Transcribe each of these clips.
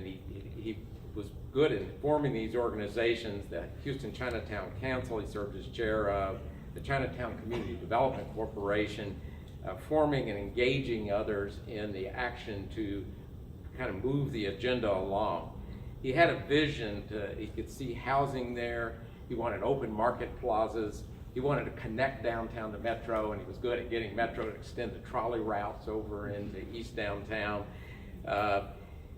he was good in forming these organizations, the Houston Chinatown Council. He served as chair of the Chinatown Community Development Corporation, forming and engaging others in the action to kind of move the agenda along. He had a vision he could see housing there. He wanted open market plazas. He wanted to connect downtown to Metro, and he was good at getting Metro to extend the trolley routes over into East Downtown.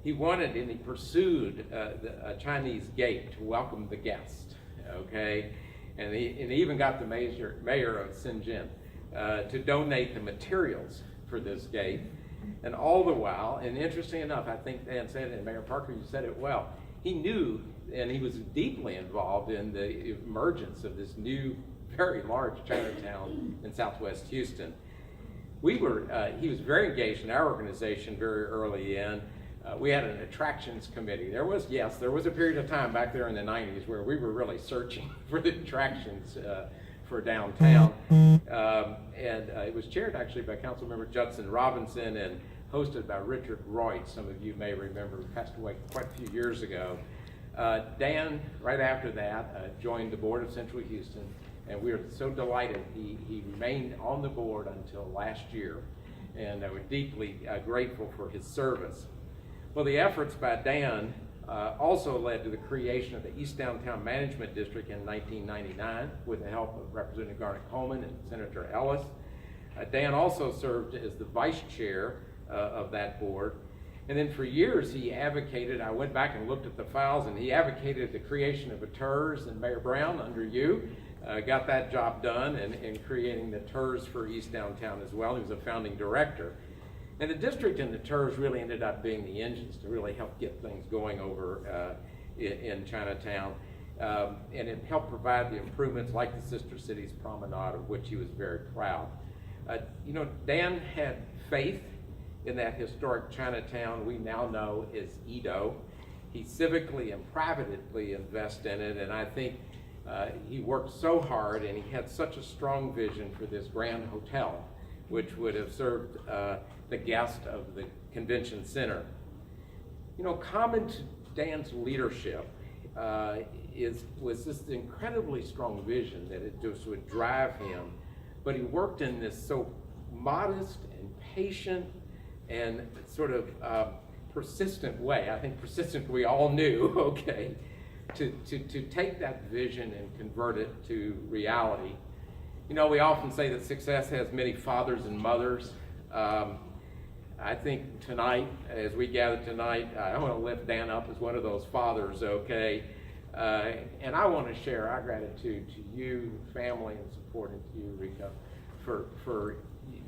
He wanted and he pursued a Chinese gate to welcome the guest, okay? And he even got the mayor of Shenzhen to donate the materials for this gate. And all the while, and interesting enough, I think Dan said, and Mayor Parker, you said it well, he knew and he was deeply involved in the emergence of this new, very large Chinatown in Southwest Houston. He was very engaged in our organization very early in. We had an attractions committee. There was a period of time back there in the 90s where we were really searching for the attractions for downtown. And it was chaired actually by Councilmember Judson Robinson and hosted by Richard Royce. Some of you may remember, who passed away quite a few years ago. Dan, right after that, joined the board of Central Houston, and we are so delighted he remained on the board until last year, and we're deeply grateful for his service. Well, the efforts by Dan also led to the creation of the East Downtown Management District in 1999 with the help of Representative Garnet Coleman and Senator Ellis. Dan also served as the vice chair of that board. And then for years he advocated, I went back and looked at the files, and he advocated the creation of a TERS, and Mayor Brown, under you, got that job done in creating the TERS for East Downtown as well. He was a founding director. And the district and the TERS really ended up being the engines to really help get things going over in Chinatown. And it helped provide the improvements like the Sister Cities Promenade, of which he was very proud. Dan had faith in that historic Chinatown we now know as Edo. He civically and privately invested in it, and I think he worked so hard, and he had such a strong vision for this grand hotel, which would have served the guest of the convention center. Common to Dan's leadership was this incredibly strong vision that it just would drive him, but he worked in this so modest and patient and sort of persistent way. I think persistent we all knew, okay, to take that vision and convert it to reality. We often say that success has many fathers and mothers. I think tonight, as we gather tonight, I want to lift Dan up as one of those fathers, okay? And I want to share our gratitude to you, family, and support, and to you, Rika, for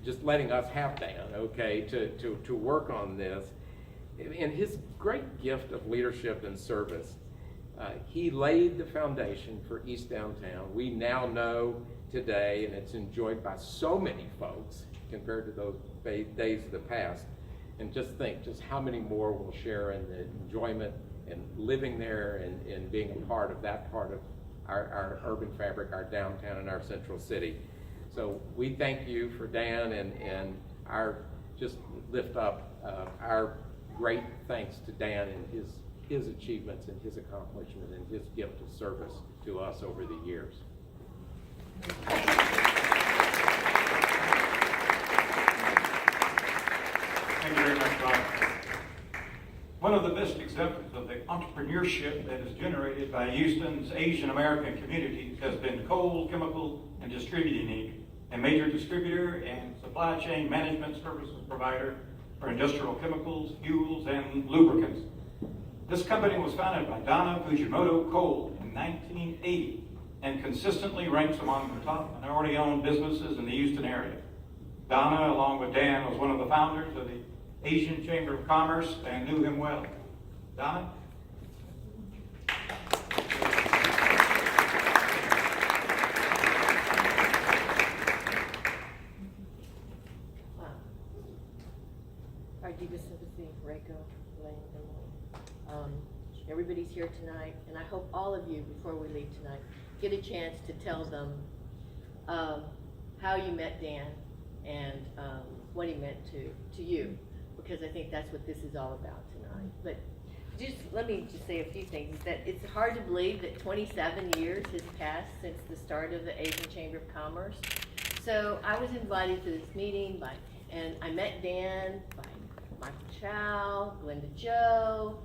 just letting us have Dan, okay, to work on this. And his great gift of leadership and service, he laid the foundation for East Downtown. We now know today, and it's enjoyed by so many folks compared to those days of the past. And just think just how many more will share in the enjoyment and living there and being a part of that part of our urban fabric, our downtown and our central city. So we thank you for Dan, and just lift up our great thanks to Dan and his achievements and his accomplishment and his gift of service to us over the years. Thank you very much, Bob. One of the best examples of the entrepreneurship that is generated by Houston's Asian American communities has been Cole Chemical and Distributing Inc., a major distributor and supply chain management services provider for industrial chemicals, fuels, and lubricants. This company was founded by Donna Fujimoto Cole in 1980 and consistently ranks among the top minority-owned businesses in the Houston area. Donna, along with Dan, was one of the founders of the Asian Chamber of Commerce and knew him well. Donna? Deepest sympathy, Reiko, Elaine, Emily. Everybody's here tonight, and I hope all of you, before we leave tonight, get a chance to tell them how you met Dan and what he meant to you, because I think that's what this is all about tonight. But just, let me just say a few things, that it's hard to believe that 27 years has passed since the start of the Asian Chamber of Commerce. So I was invited to this meeting and I met Dan by Michael Chow, Glenda Joe,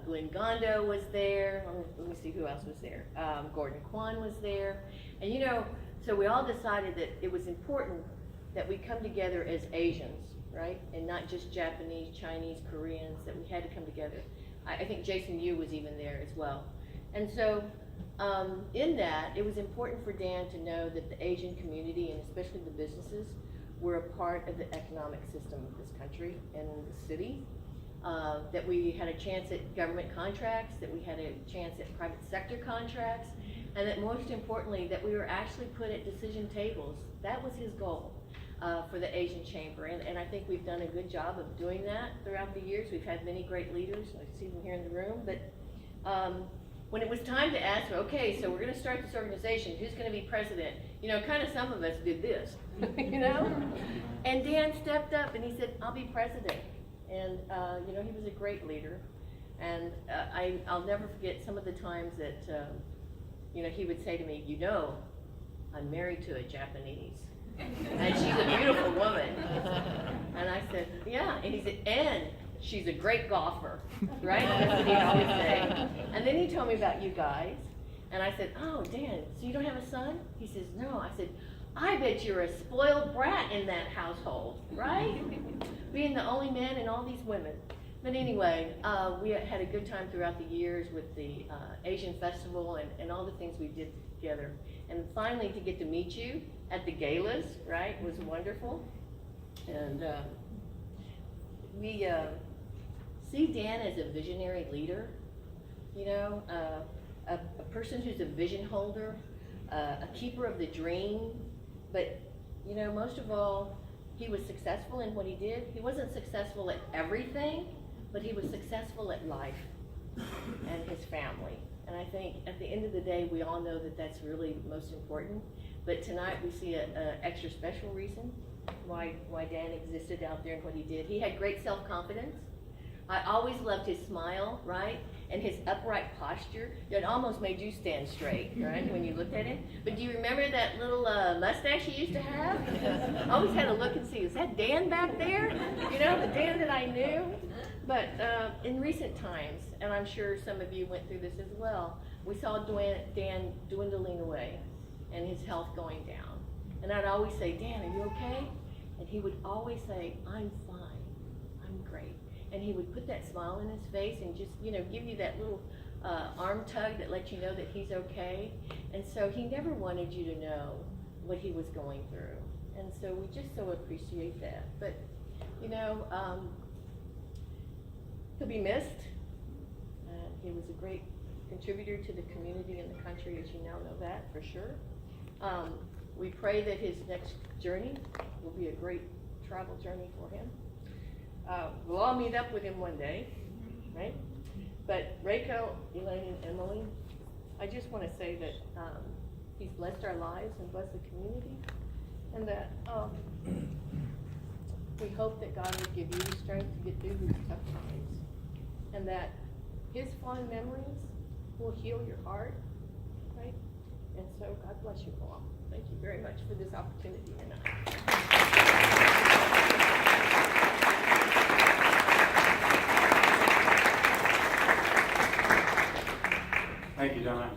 Glenn Gondo was there, let me see who else was there, Gordon Kwan was there, and you know, so we all decided that it was important that we come together as Asians, right, and not just Japanese, Chinese, Koreans, that we had to come together. I think Jason Yu was even there as well. And so in that, it was important for Dan to know that the Asian community, and especially the businesses, were a part of the economic system of this country and the city, that we had a chance at government contracts, that we had a chance at private sector contracts, and that most importantly, that we were actually put at decision tables. That was his goal for the Asian Chamber, and I think we've done a good job of doing that throughout the years. We've had many great leaders, I see them here in the room, but when it was time to ask, okay, so we're gonna start this organization, who's gonna be president? You know, kind of some of us did this, you know? And Dan stepped up and he said, I'll be president. And, you know, he was a great leader. And I'll never forget some of the times that, you know, he would say to me, you know, I'm married to a Japanese. And she's a beautiful woman. And I said, yeah. And he said, and she's a great golfer, right? That's what he'd always say. And then he told me about you guys. And I said, oh, Dan, so you don't have a son? He says, no. I said, I bet you're a spoiled brat in that household, right? Being the only man and all these women. But anyway, we had a good time throughout the years with the Asian Festival and all the things we did together. And finally, to get to meet you at the galas, right, was wonderful. And we see Dan as a visionary leader, you know, a person who's a vision holder, a keeper of the dream. But, you know, most of all, he was successful in what he did. He wasn't successful at everything, but he was successful at life and his family. And I think at the end of the day, we all know that that's really most important. But tonight we see an extra special reason why Dan existed out there and what he did. He had great self-confidence. I always loved his smile, right? And his upright posture. It almost made you stand straight, right, when you looked at him. But do you remember that little mustache he used to have? I always had to look and see, is that Dan back there? You know, the Dan that I knew? But in recent times, and I'm sure some of you went through this as well, we saw Dan dwindling away and his health going down. And I'd always say, Dan, are you okay? And he would always say, I'm fine, I'm great. And he would put that smile in his face and just, you know, give you that little arm tug that lets you know that he's okay. And so he never wanted you to know what he was going through. And so we just so appreciate that. But, you know, he'll be missed. He was a great contributor to the community and the country, as you now know that for sure. We pray that his next journey will be a great travel journey for him. We'll all meet up with him one day, right? But Reiko, Elaine, and Emily, I just want to say that he's blessed our lives and blessed the community, and that we hope that God will give you the strength to get through these tough times, and that his fond memories will heal your heart, right? And so God bless you all. Thank you very much for this opportunity tonight. Thank you, Donna.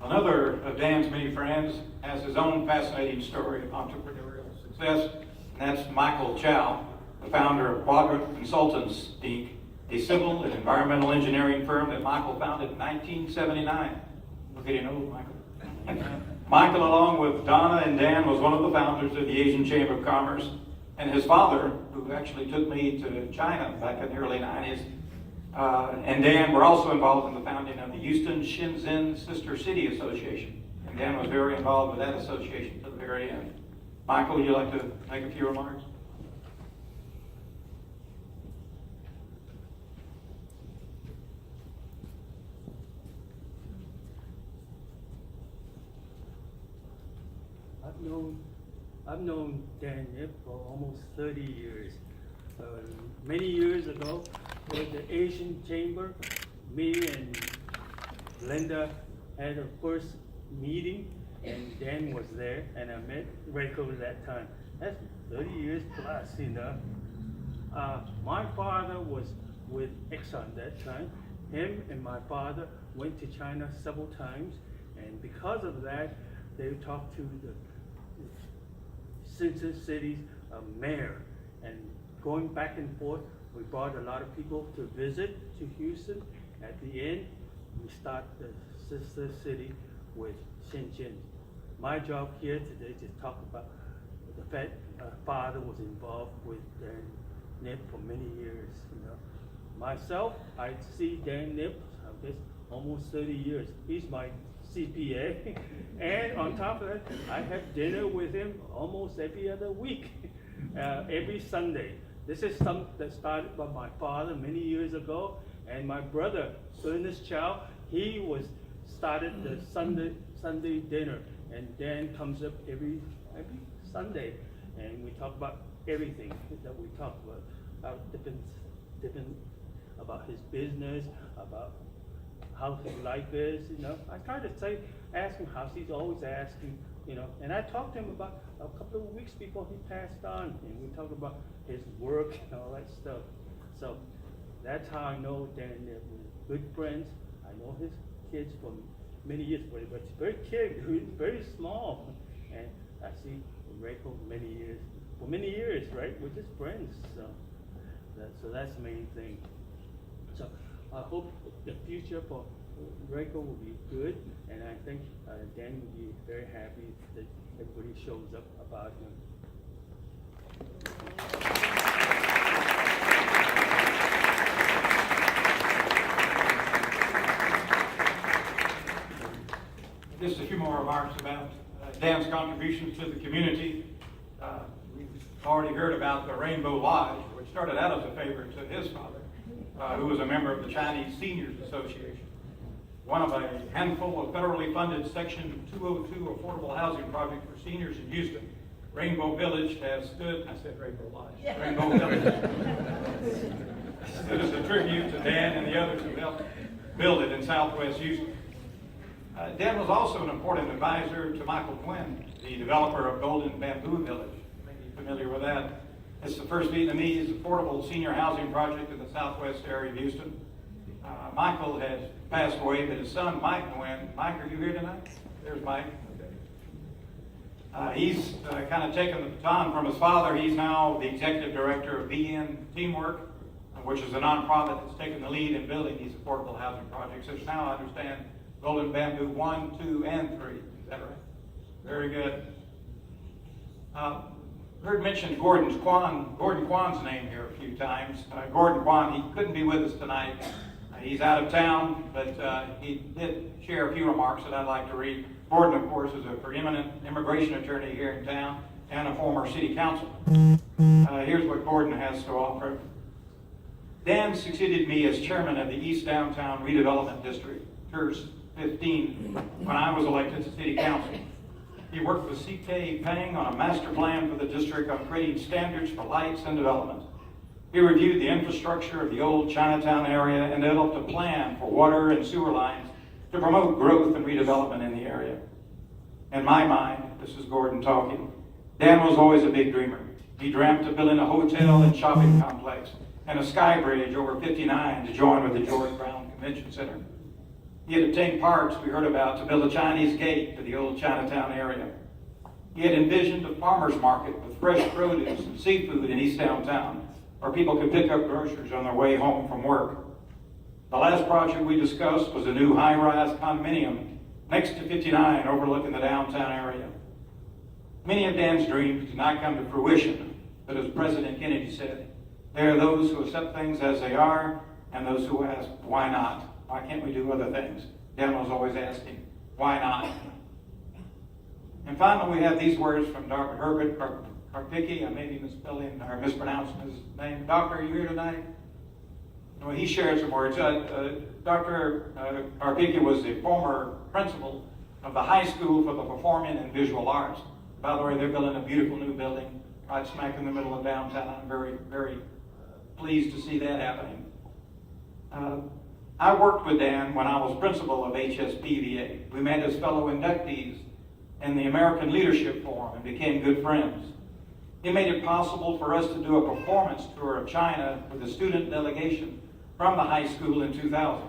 Another of Dan's many friends has his own fascinating story of entrepreneurial success, and that's Michael Chow, the founder of Quadrant Consultants, Inc., a civil and environmental engineering firm that Michael founded in 1979. We're getting old, Michael. Michael, along with Donna and Dan, was one of the founders of the Asian Chamber of Commerce, and his father, who actually took me to China back in the early 90s, and Dan were also involved in the founding of the Houston Shenzhen Sister City Association. And Dan was very involved with that association to the very end. Michael, would you like to make a few remarks? I've known Dan Yip for almost 30 years. Many years ago, for the Asian Chamber. Me and Linda had our first meeting, and Dan was there, and I met Rachel at that time. That's 30 years plus, you know. My father was with Exxon that time. Him and my father went to China several times, and because of that, they talked to the Center City's mayor, and going back and forth, we brought a lot of people to visit to Houston. At the end, we start the sister city with Shenzhen. My job here today is to talk about the fact father was involved with Dan Nip for many years. You know, myself, I see Dan Nip, I guess, almost 30 years. He's my CPA, and on top of that, I have dinner with him almost every other week, every Sunday. This is something that started by my father many years ago, and my brother, Ernest Chow, he started the Sunday dinner, and Dan comes up every Sunday, and we talk about everything that we talk about different about his business, about how his life is, you know. I try to ask him how he's always asking, you know. And I talked to him about a couple of weeks before he passed on, and we talked about his work and all that stuff. So that's how I know Dan and we're good friends. I know his kids for many years, but he's very kid, he's very small. And I see Rachel for many years, right? We're just friends. So that's the main thing. So I hope the future for Rachel will be good, and I think Dan will be very happy that everybody shows up about him. Just a few more remarks about Dan's contributions to the community. We've already heard about the Rainbow Lodge, which started out as a favor to his father, who was a member of the Chinese Seniors Association. One of a handful of federally funded Section 202 affordable housing projects for seniors in Houston. Rainbow Village has stood, I said Rainbow Lodge, yeah. Rainbow Village stood as a tribute to Dan and the others who helped build it in Southwest Houston. Dan was also an important advisor to Michael Quinn, the developer of Golden Bamboo Village. You may be familiar with that. It's the first Vietnamese affordable senior housing project in the southwest area of Houston. Michael has passed away, but his son, Mike Quinn. Mike, are you here tonight? There's Mike. Okay. He's kind of taken the baton from his father. He's now the executive director of BN Teamwork, which is a nonprofit that's taken the lead in building these affordable housing projects. There's now, I understand, Golden Bamboo 1, 2, and 3. Is that right? Very good. Heard mentioned Gordon Kwan's name here a few times. Gordon Kwan, he couldn't be with us tonight. He's out of town, but he did share a few remarks that I'd like to read. Gordon, of course, is a preeminent immigration attorney here in town and a former city councilman. Here's what Gordon has to offer. Dan succeeded me as chairman of the East Downtown Redevelopment District, TERS 15, when I was elected to city council. He worked with C.K. Peng on a master plan for the district on creating standards for lights and development. He reviewed the infrastructure of the old Chinatown area and developed a plan for water and sewer lines to promote growth and redevelopment in the area. In my mind, this is Gordon talking, Dan was always a big dreamer. He dreamt of building a hotel and shopping complex and a sky bridge over 59 to join with the George Brown Convention Center. He had obtained parts we heard about to build a Chinese gate to the old Chinatown area. He had envisioned a farmer's market with fresh produce and seafood in East Downtown, where people could pick up groceries on their way home from work. The last project we discussed was a new high-rise condominium next to 59 overlooking the downtown area. Many of Dan's dreams did not come to fruition, but as President Kennedy said, there are those who accept things as they are and those who ask, why not? Why can't we do other things? Dan was always asking, why not? And finally, we have these words from Dr. Herbert Karpicki. I may be misspelling or mispronouncing his name. Doctor, are you here tonight? Well, he shared some words. Dr. Karpicki was the former principal of the high school for the performing and visual arts. By the way, they're building a beautiful new building right smack in the middle of downtown. I'm very, very pleased to see that happening. I worked with Dan when I was principal of HSPVA. We met as fellow inductees in the American Leadership Forum and became good friends. He made it possible for us to do a performance tour of China with a student delegation from the high school in 2000.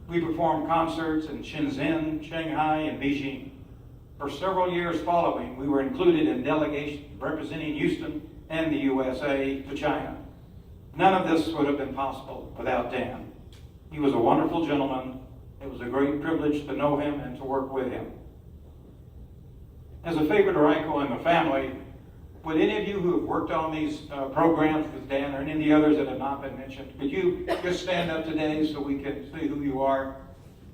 We performed concerts in Shenzhen, Shanghai, and Beijing. For several years following, we were included in delegations representing Houston and the USA to China. None of this would have been possible without Dan. He was a wonderful gentleman. It was a great privilege to know him and to work with him. As a favor to Ryko and the family, would any of you who have worked on these programs with Dan or any of the others that have not been mentioned, could you just stand up today so we can see who you are?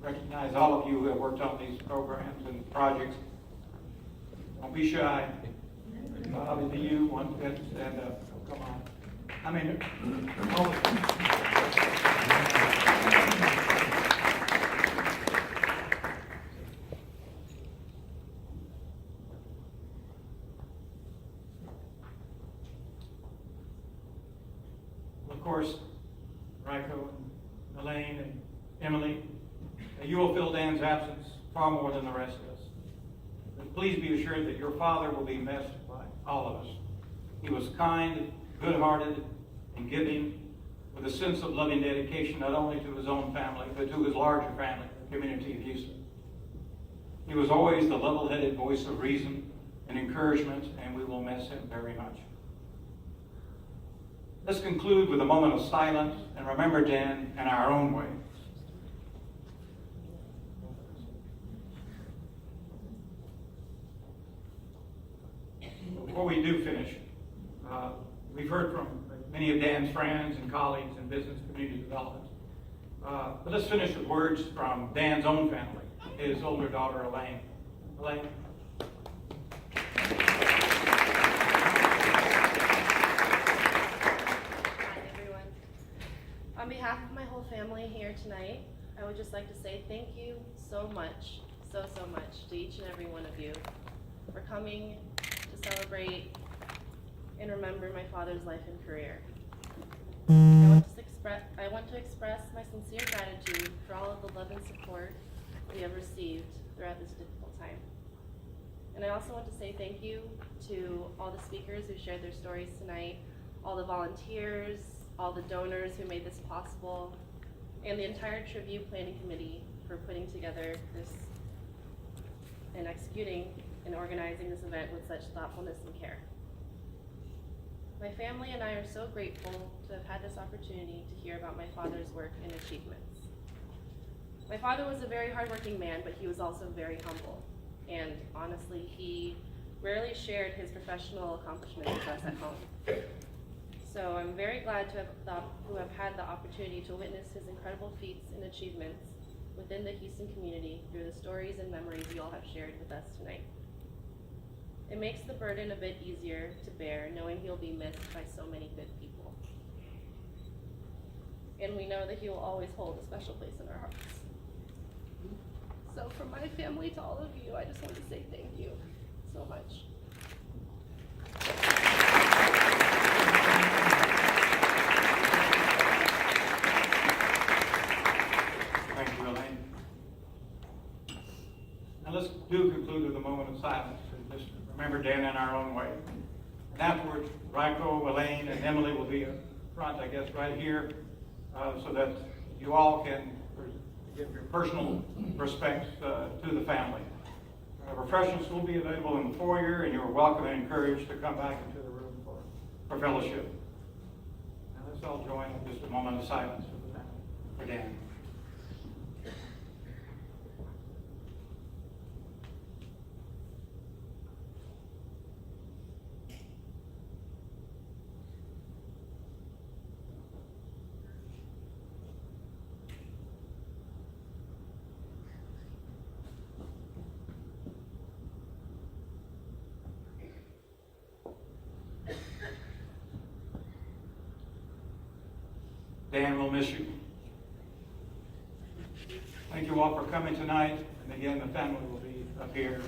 Recognize all of you who have worked on these programs and projects. Don't be shy. Bobby, to you, one good, stand up. Come on. I mean, all of Of course, Ryko and Elaine and Emily, you will fill Dan's absence far more than the rest of us. But please be assured that your father will be missed by all of us. He was kind, good-hearted, and giving, with a sense of loving dedication not only to his own family, but to his larger family, the community of Houston. He was always the level-headed voice of reason and encouragement, and we will miss him very much. Let's conclude with a moment of silence and remember Dan in our own way. Before we do finish, we've heard from many of Dan's friends and colleagues in business community development. But let's finish with words from Dan's own family, his older daughter, Elaine. Elaine? On behalf of my whole family here tonight, I would just like to say thank you so much, so much to each and every one of you for coming to celebrate and remember my father's life and career. I want to express my sincere gratitude for all of the love and support we have received throughout this difficult time. And I also want to say thank you to all the speakers who shared their stories tonight, all the volunteers, all the donors who made this possible, and the entire tribute planning committee for putting together this and executing and organizing this event with such thoughtfulness and care. My family and I are so grateful to have had this opportunity to hear about my father's work and achievements. My father was a very hardworking man, but he was also very humble. And honestly, he rarely shared his professional accomplishments with us at home. So I'm very glad to have had the opportunity to witness his incredible feats and achievements within the Houston community through the stories and memories you all have shared with us tonight. It makes the burden a bit easier to bear knowing he'll be missed by so many good people. And we know that he will always hold a special place in our hearts. So from my family to all of you, I just want to say thank you so much. Thank you, Elaine. Now let's do conclude with a moment of silence and just remember Dan in our own way. And afterwards, Ryko, Elaine, and Emily will be up front, I guess, right here, so that you all can give your personal respects to the family. Refreshments will be available in the foyer, and you're welcome and encouraged to come back into the room for fellowship. Now let's all join in just a moment of silence for the family, for Dan. Dan will miss you. Thank you all for coming tonight. And again, the family will be up here